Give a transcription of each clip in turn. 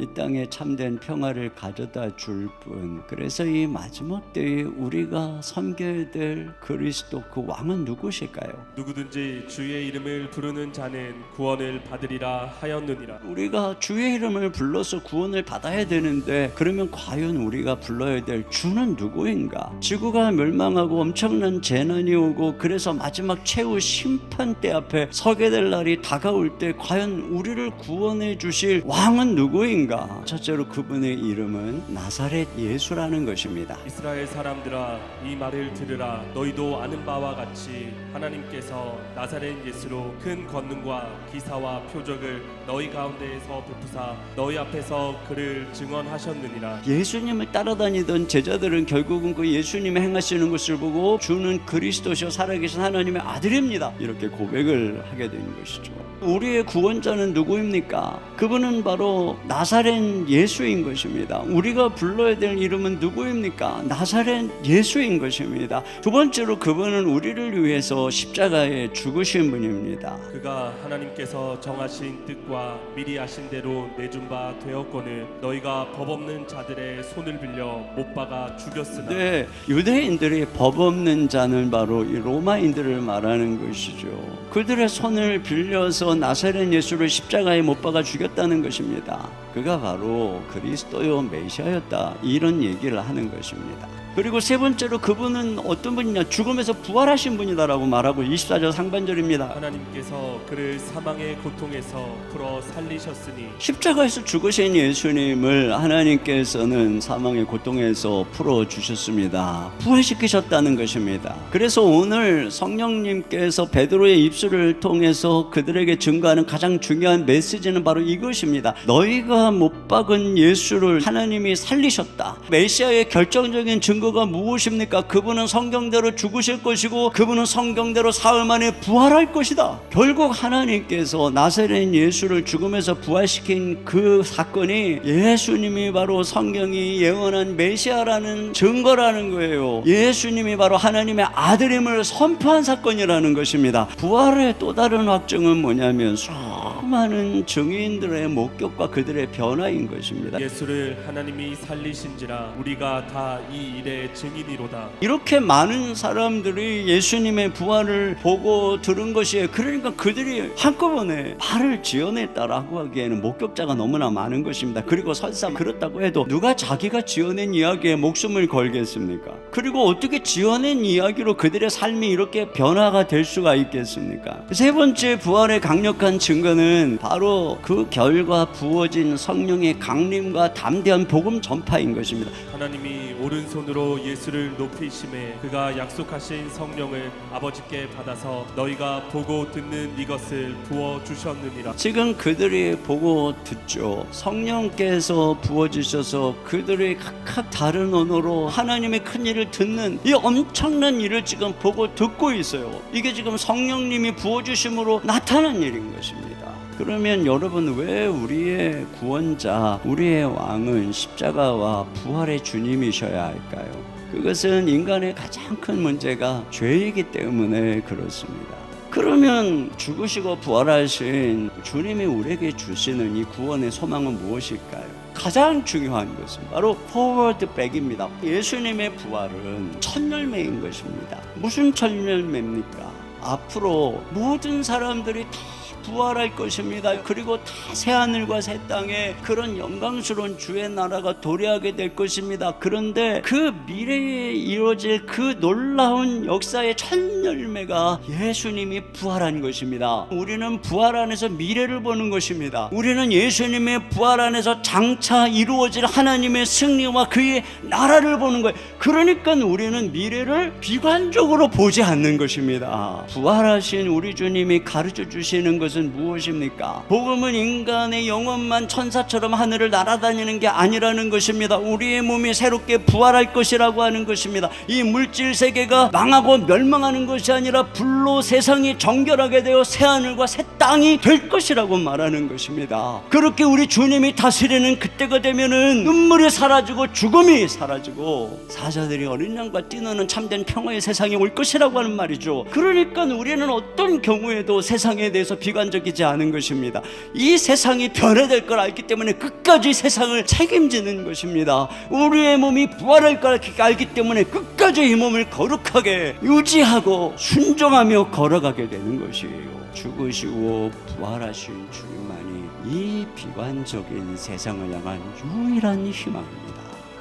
이 땅에 참된 평화를 가져다 줄 뿐. 그래서 이 마지막 때에 우리가 섬겨야 될 그리스도 그 왕은 누구실까요? 누구든지 주의 이름을 부르는 자는 구원을 받으리라 하였느니라. 우리가 주의 이름을 불러서 구원을 받아야 되는데, 그러면 과연 우리가 불러야 될 주는 누구인가? 지구가 멸망하고 엄청난 재난이 오고, 그래서 마지막 최후 심판대 앞에 서게 될 날이 다가올 때 과연 우리를 구원해 주실 왕은 누구인가? 첫째로 그분의 이름은 나사렛 예수라는 것입니다. 이스라엘 사람들아, 이 말을 들으라. 너희도 아는 바와 같이 하나님께서 나사렛 예수로 큰 권능과 기사와 표적을 너희 가운데에서 베푸사 너희 앞에서 그를 증언하셨느니라. 예수님을 따라다니던 제자들은 결국은 그 예수님이 행하시는 것을 보고 주는 그리스도시요 살아계신 하나님의 아들입니다, 이렇게 고백을 하게 된 것이죠. 우리의 구원자는 누구입니까? 그분은 바로 나사렛 예수인 것입니다. 우리가 불러야 될 이름은 누구입니까? 나사렛 예수인 것입니다. 두 번째로 그분은 우리를 위해서 십자가에 죽으신 분입니다. 그가 하나님께서 정하신 뜻과 미리 하신 대로 내준 바 되었거늘 너희가 법 없는 자들의 손을 빌려 못 박아 죽였으나. 네, 유대인들이 법 없는 자는 바로 이 로마인들을 말하는 것이죠. 그들의 손을 빌려서 나사렛 예수를 십자가에 못 박아 죽였다는 것입니다. 그가 바로 그리스도요 메시아였다, 이런 얘기를 하는 것입니다. 그리고 세 번째로 그분은 어떤 분이냐? 죽음에서 부활하신 분이다라고 말하고 24절 상반절입니다. 하나님께서 그를 사망의 고통에서 풀어 살리셨으니. 십자가에서 죽으신 예수님을 하나님께서는 사망의 고통에서 풀어주셨습니다. 부활시키셨다는 것입니다. 그래서 오늘 성령님께서 베드로의 입술을 통해서 그들에게 증거하는 가장 중요한 메시지는 바로 이것입니다. 너희가 못 박은 예수를 하나님이 살리셨다. 메시아의 결정적인 증거가 무엇입니까? 그분은 성경대로 죽으실 것이고 그분은 성경대로 사흘 만에 부활할 것이다. 결국 하나님께서 나사렛 예수를 죽음에서 부활시킨 그 사건이 예수님이 바로 성경이 예언한 메시아라는 증거라는 거예요. 예수님이 바로 하나님의 아들임을 선포한 사건이라는 것입니다. 부활의 또 다른 확증은 뭐냐면 수많은 증인들의 목격과 그들의 변화인 것입니다. 예수를 하나님이 살리신지라 우리가 다 이 일의 증인이로다. 이렇게 많은 사람들이 예수님의 부활을 보고 들은 것이에요. 그러니까 그들이 한꺼번에 말을 지어냈다라고 하기에는 목격자가 너무나 많은 것입니다. 그리고 설사 그렇다고 해도 누가 자기가 지어낸 이야기에 목숨을 걸겠습니까? 그리고 어떻게 지어낸 이야기로 그들의 삶이 이렇게 변화가 될 수가 있겠습니까? 세 번째 부활의 강력한 증거는 바로 그 결과 부어진 성령의 강림과 담대한 복음 전파인 것입니다. 하나님이 오른손으로 예수를 높이심에 그가 약속하신 성령을 아버지께 받아서 너희가 보고 듣는 이것을 부어주셨느니라. 지금 그들이 보고 듣죠. 성령께서 부어주셔서 그들이 각각 다른 언어로 하나님의 큰 일을 듣는 이 엄청난 일을 지금 보고 듣고 있어요. 이게 지금 성령님이 부어주심으로 나타난 일인 것입니다. 그러면 여러분, 왜 우리의 구원자, 우리의 왕은 십자가와 부활의 주님이셔야 할까요? 그것은 인간의 가장 큰 문제가 죄이기 때문에 그렇습니다. 그러면 죽으시고 부활하신 주님이 우리에게 주시는 이 구원의 소망은 무엇일까요? 가장 중요한 것은 바로 포워드 백입니다. 예수님의 부활은 첫 열매인 것입니다. 무슨 첫 열매입니까? 앞으로 모든 사람들이 다 부활할 것입니다. 그리고 다 새하늘과 새 땅에 그런 영광스러운 주의 나라가 도래하게 될 것입니다. 그런데 그 미래에 이루어질 그 놀라운 역사의 첫 열매가 예수님이 부활한 것입니다. 우리는 부활 안에서 미래를 보는 것입니다. 우리는 예수님의 부활 안에서 장차 이루어질 하나님의 승리와 그의 나라를 보는 거예요. 그러니까 우리는 미래를 비관적으로 보지 않는 것입니다. 부활하신 우리 주님이 가르쳐 주시는 것은 것은 무엇입니까? 복음은 인간의 영혼만 천사처럼 하늘을 날아다니는 게 아니라는 것입니다. 우리의 몸이 새롭게 부활할 것이라고 하는 것입니다. 이 물질 세계가 망하고 멸망하는 것이 아니라 불로 세상이 정결하게 되어 새 하늘과 새 땅이 될 것이라고 말하는 것입니다. 그렇게 우리 주님이 다스리는 그때가 되면은 눈물이 사라지고 죽음이 사라지고 사자들이 어린 양과 뛰노는 참된 평화의 세상이 올 것이라고 하는 말이죠. 그러니까 우리는 어떤 경우에도 세상에 대해서 비관적이지 않은 것입니다. 이 세상이 변해될 걸 알기 때문에 끝까지 세상을 책임지는 것입니다. 우리의 몸이 부활할 걸 알기 때문에 끝까지 이 몸을 거룩하게 유지하고 순종하며 걸어가게 되는 것이에요. 죽으시고 부활하신 주님만이 이 비관적인 세상을 향한 유일한 희망입니다.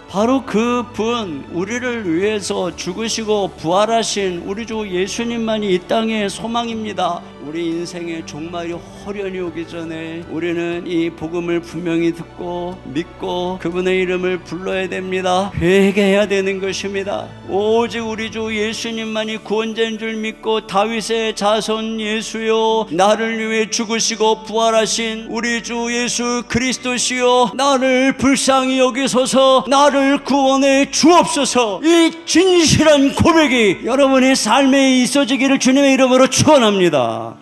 바로 그분, 우리를 위해서 죽으시고 부활하신 우리 주 예수님만이 이 땅의 소망입니다. 우리 인생의 종말이 홀연히 오기 전에 우리는 이 복음을 분명히 듣고 믿고 그분의 이름을 불러야 됩니다. 회개해야 되는 것입니다. 오직 우리 주 예수님만이 구원자인 줄 믿고 다윗의 자손 예수여, 나를 위해 죽으시고 부활하신 우리 주 예수 그리스도시여, 나를 불쌍히 여기소서, 나를 구원해 주옵소서. 이 진실한 고백이 여러분의 삶에 있어지기를 주님의 이름으로 축원합니다.